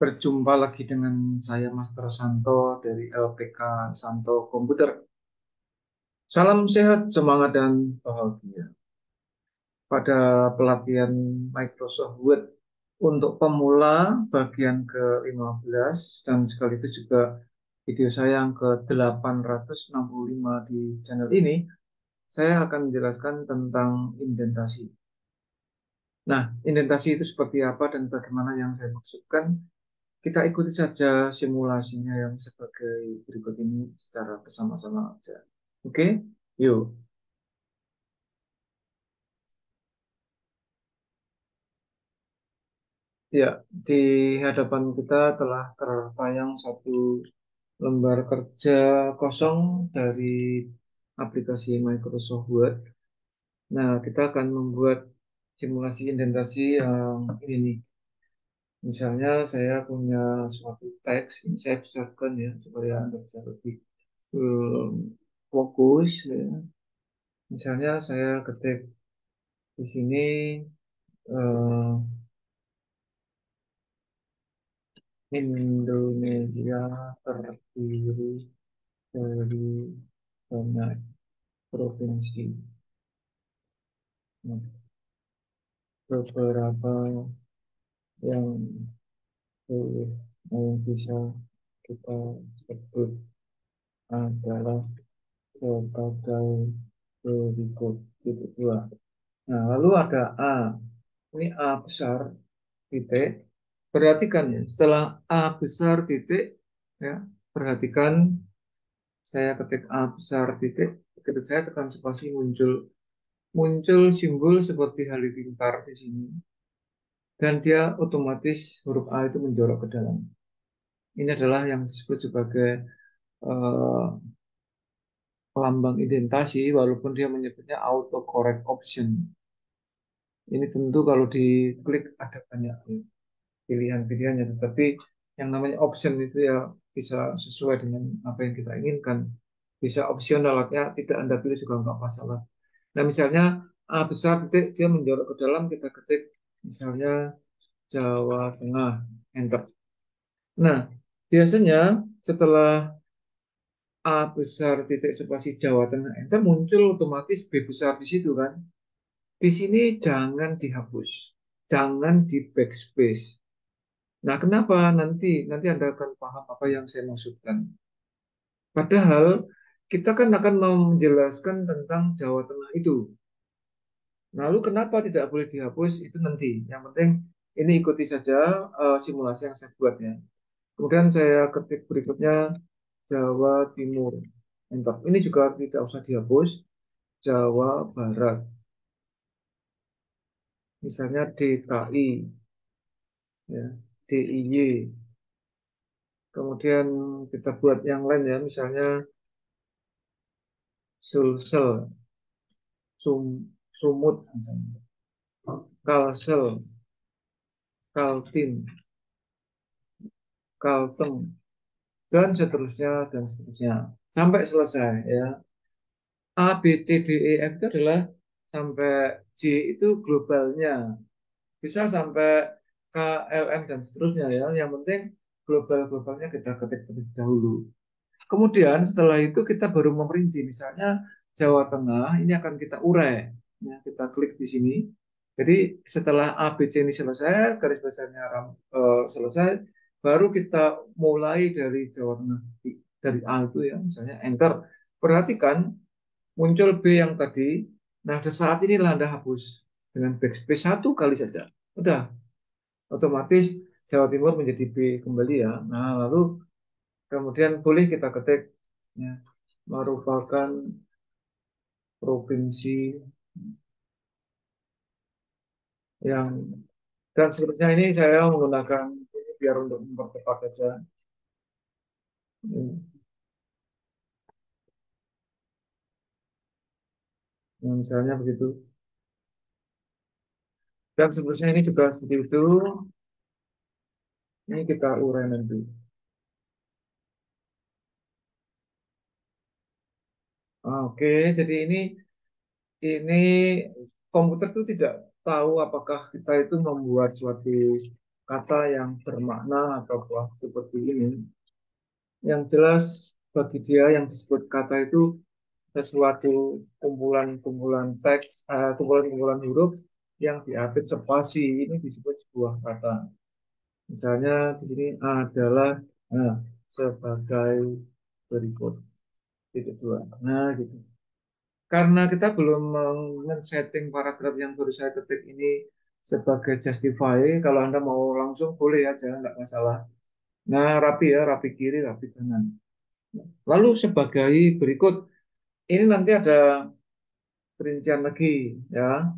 Berjumpa lagi dengan saya Master Santo dari LPK Santo Komputer. Salam sehat, semangat, dan bahagia. Pada pelatihan Microsoft Word untuk pemula bagian ke-15 dan sekaligus juga video saya yang ke-865 di channel ini, saya akan menjelaskan tentang indentasi. Nah, indentasi itu seperti apa dan bagaimana yang saya maksudkan? Kita ikuti saja simulasinya yang sebagai berikut ini secara bersama-sama aja. Oke, yuk. Ya, di hadapan kita telah terpayang satu lembar kerja kosong dari aplikasi Microsoft Word. Nah, kita akan membuat simulasi indentasi yang ini nih. Misalnya saya punya suatu teks, ini saya besarkan ya, supaya Anda bisa lebih fokus ya. Misalnya saya ketik di sini eh, Indonesia terdiri dari banyak provinsi. Nah, beberapa yang yang bisa kita sebut adalah sebagai berikut titik dua. Nah, lalu ada A. Ini A besar titik. Perhatikan ya, setelah A besar titik, ya, perhatikan saya ketik A besar titik, ketika saya tekan spasi muncul simbol seperti halilintar di sini, dan dia otomatis huruf A itu menjorok ke dalam. Ini adalah yang disebut sebagai eh, lambang identasi, walaupun dia menyebutnya autocorrect option. Ini tentu kalau diklik ada banyak pilihan-pilihannya, tetapi yang namanya option itu ya bisa sesuai dengan apa yang kita inginkan. Bisa opsional, artinya tidak Anda pilih juga nggak masalah. Nah, misalnya A besar titik dia menjorok ke dalam, kita ketik misalnya Jawa Tengah, enter. Nah, biasanya setelah A besar titik spasi Jawa Tengah, enter, muncul otomatis B besar di situ kan. Di sini jangan dihapus, jangan di backspace. Nah, kenapa nanti Anda akan paham apa yang saya maksudkan. Padahal kita kan akan menjelaskan tentang Jawa Tengah itu. Lalu kenapa tidak boleh dihapus itu nanti. Yang penting ini ikuti saja simulasi yang saya buat ya. Kemudian saya ketik berikutnya Jawa Timur. Enter. Ini juga tidak usah dihapus. Jawa Barat. Misalnya DKI, ya, DIY. Kemudian kita buat yang lain ya, misalnya Sulsel, Sumut, misalnya. Kalsel, Kaltim, Kalteng, dan seterusnya sampai selesai ya. A, B, C, D, E, F itu adalah sampai J itu globalnya. Bisa sampai K, L, M, dan seterusnya ya. Yang penting global-globalnya kita ketik terlebih dahulu. Kemudian setelah itu kita baru memperinci. Misalnya Jawa Tengah ini akan kita urai. Ya, kita klik di sini. Jadi setelah A, B, C ini selesai, garis besarnya selesai, baru kita mulai dari Jawa Tengah. Dari A itu ya, misalnya enter. Perhatikan muncul B yang tadi. Nah, saat inilah Anda hapus dengan backspace satu kali saja. Udah, otomatis Jawa Timur menjadi B kembali ya. Nah, lalu kemudian boleh kita ketik ya, merupakan provinsi yang dan seterusnya. Ini saya menggunakan ini biar untuk mempercepat saja. Nah, misalnya begitu. Dan seterusnya ini juga seperti itu. Ini kita urai nanti. Oke, jadi ini komputer itu tidak tahu apakah kita itu membuat suatu kata yang bermakna atau seperti ini. Yang jelas bagi dia yang disebut kata itu sesuatu kumpulan-kumpulan teks, kumpulan-kumpulan huruf yang diapit spasi. Ini disebut sebuah kata. Misalnya di sini adalah nah, sebagai berikut titik dua. Nah, gitu. Karena kita belum men-setting paragraf yang baru saya ketik ini sebagai justify, kalau Anda mau langsung boleh aja, nggak masalah. Nah, rapi ya, rapi kiri, rapi kanan. Lalu sebagai berikut, ini nanti ada perincian lagi ya.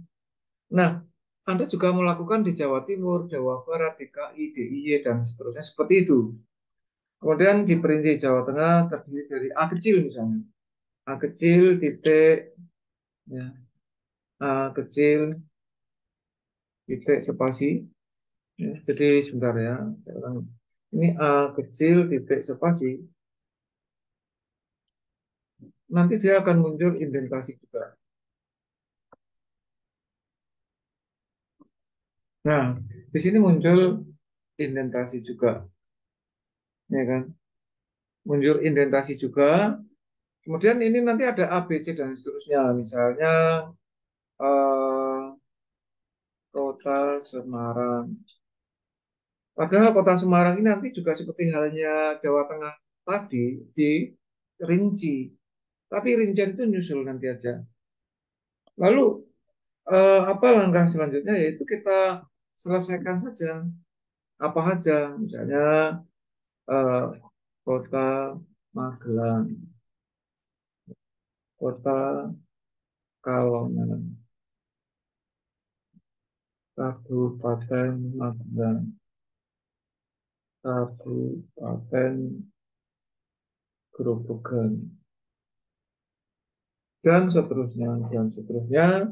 Nah, Anda juga melakukan di Jawa Timur, Jawa Barat, DKI, DIY, dan seterusnya seperti itu. Kemudian diperinci Jawa Tengah terdiri dari A kecil misalnya. A kecil titik ya, A kecil titik spasi. Ya, jadi sebentar ya. Ini A kecil titik spasi. Nanti dia akan muncul indentasi juga. Nah, di sini muncul indentasi juga, ya kan? Muncul indentasi juga. Kemudian ini nanti ada A, B, C dan seterusnya. Misalnya eh, Kota Semarang. Padahal Kota Semarang ini nanti juga seperti halnya Jawa Tengah tadi dirinci. Tapi rincian itu nyusul nanti aja. Lalu apa langkah selanjutnya yaitu kita selesaikan saja apa saja. Misalnya eh, Kota Magelang, Kota Kalongan, Kabupaten Magelang, Kabupaten Grobogan, dan seterusnya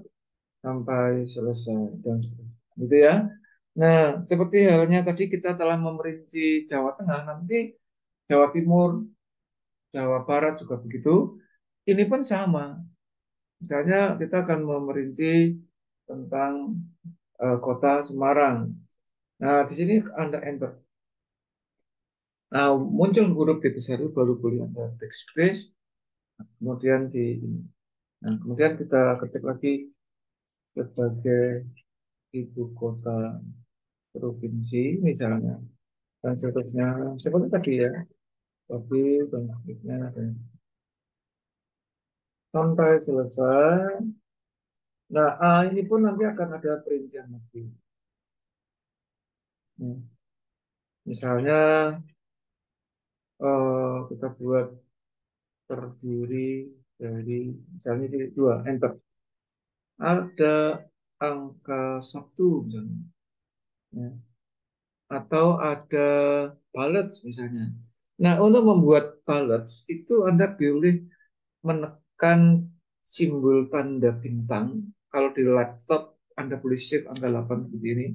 sampai selesai dan seterusnya. Gitu ya. Nah, seperti halnya tadi kita telah memerinci Jawa Tengah, nanti Jawa Timur, Jawa Barat juga begitu. Ini pun sama. Misalnya kita akan memerinci tentang kota Semarang. Nah, di sini Anda enter. Nah, muncul huruf D besar itu baru boleh Anda backspace, kemudian di nah, kemudian kita ketik lagi sebagai ibu kota provinsi misalnya dan seterusnya seperti tadi ya, tapi dan seterusnya dan sampai selesai. Nah, A ini pun nanti akan ada perincian lagi. Hmm. Misalnya kita buat terdiri dari misalnya titik dua, enter. Ada angka satu misalnya, ya. Atau ada balance misalnya. Nah, untuk membuat balance itu Anda boleh menekan simbol tanda bintang. Kalau di laptop Anda boleh shift angka 8 seperti ini.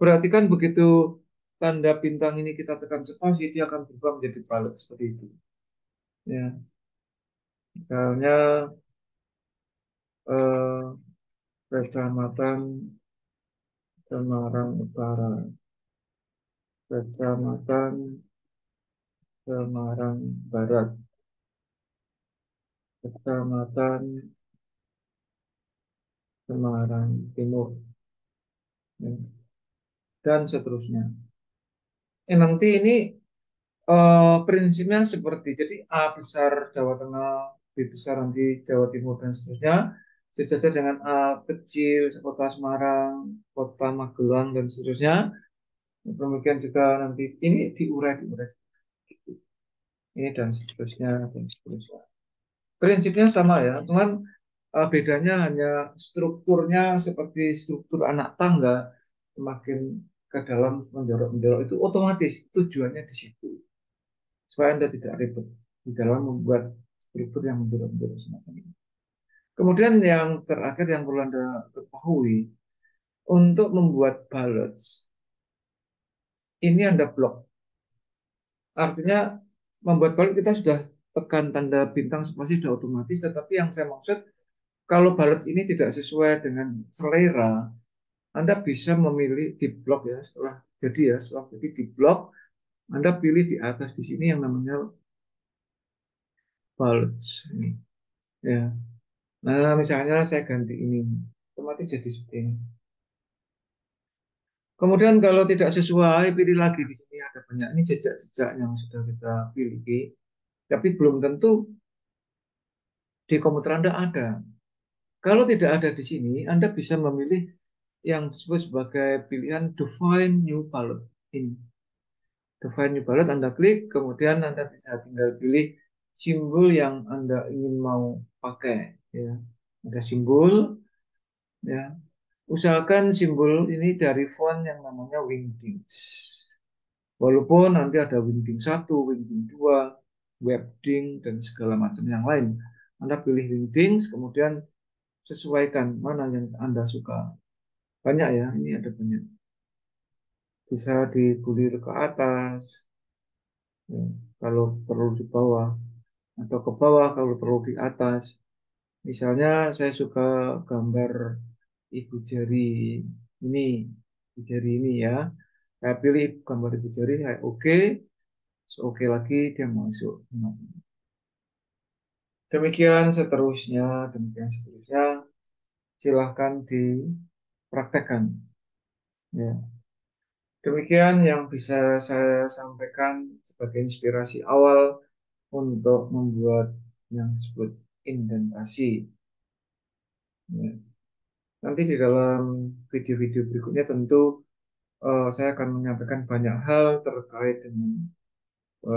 Berarti kan begitu tanda bintang ini kita tekan spasi, dia akan berubah menjadi balance seperti itu. Ya, misalnya eh, Kecamatan Semarang Utara, Kecamatan Semarang Barat, Kecamatan Semarang Timur, ya, dan seterusnya. Nanti ini prinsipnya seperti jadi A besar Jawa Tengah, B besar nanti Jawa Timur dan seterusnya. Sejajar dengan A kecil Kota Semarang, Kota Magelang dan seterusnya. Demikian juga nanti ini diurai ini dan seterusnya dan seterusnya. Prinsipnya sama ya, cuman bedanya hanya strukturnya seperti struktur anak tangga, semakin ke dalam menjorok-menjorok itu otomatis tujuannya di situ supaya Anda tidak ribet di dalam membuat struktur yang menjorok-menjorok semacam ini. Kemudian yang terakhir yang perlu Anda ketahui untuk membuat balance ini Anda blok. Artinya membuat balance kita sudah tekan tanda bintang spasi sudah otomatis, tetapi yang saya maksud kalau balance ini tidak sesuai dengan selera, Anda bisa memilih di blok ya setelah jadi ya, setelah jadi di blok, Anda pilih di atas di sini yang namanya balance ini. Ya. Nah, misalnya saya ganti ini, otomatis jadi seperti ini. Kemudian kalau tidak sesuai, pilih lagi di sini ada banyak ini jejak-jejak yang sudah kita pilih. Tapi belum tentu di komputer Anda ada. Kalau tidak ada di sini, Anda bisa memilih yang disebut sebagai pilihan Define New Palette. Ini. Define New Palette Anda klik, kemudian Anda bisa tinggal pilih simbol yang Anda ingin mau pakai. Ya. Ada simbol, ya. Usahakan simbol ini dari font yang namanya Wingdings. Walaupun nanti ada Wingding 1, Wingding 2, Webding, dan segala macam yang lain. Anda pilih Wingdings, kemudian sesuaikan mana yang Anda suka. Banyak ya, ini ada banyak. Bisa digulir ke atas, ya, kalau perlu di bawah, atau ke bawah kalau perlu di atas. Misalnya saya suka gambar ibu jari ini, ibu jari ini ya. Saya pilih gambar ibu jari, saya oke, oke lagi dia masuk. Demikian seterusnya. Silahkan dipraktekkan. Ya. Demikian yang bisa saya sampaikan sebagai inspirasi awal untuk membuat yang disebut indentasi. Ya. Nanti di dalam video-video berikutnya tentu saya akan menyampaikan banyak hal terkait dengan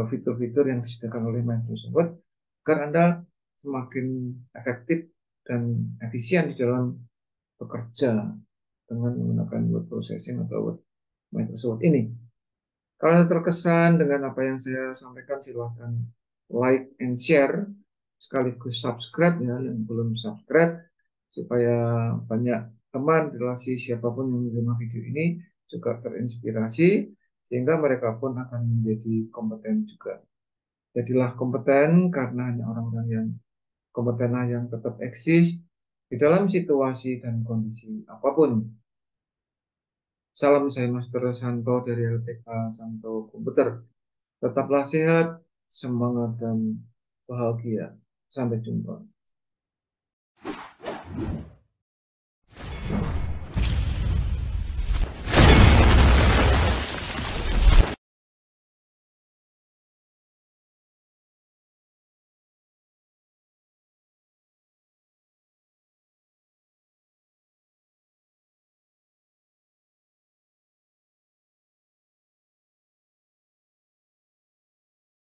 fitur-fitur yang disediakan oleh Microsoft Word agar Anda semakin efektif dan efisien di dalam bekerja dengan menggunakan word processing atau word Microsoft ini. Kalau terkesan dengan apa yang saya sampaikan, silahkan like and share, sekaligus subscribe ya, yang belum subscribe, supaya banyak teman, relasi siapapun yang menerima video ini juga terinspirasi, sehingga mereka pun akan menjadi kompeten juga. Jadilah kompeten karena hanya orang-orang yang kompetenlah yang tetap eksis di dalam situasi dan kondisi apapun. Salam saya Master Santo dari LPK Santo Komputer. Tetaplah sehat, semangat, dan bahagia. Sampai jumpa.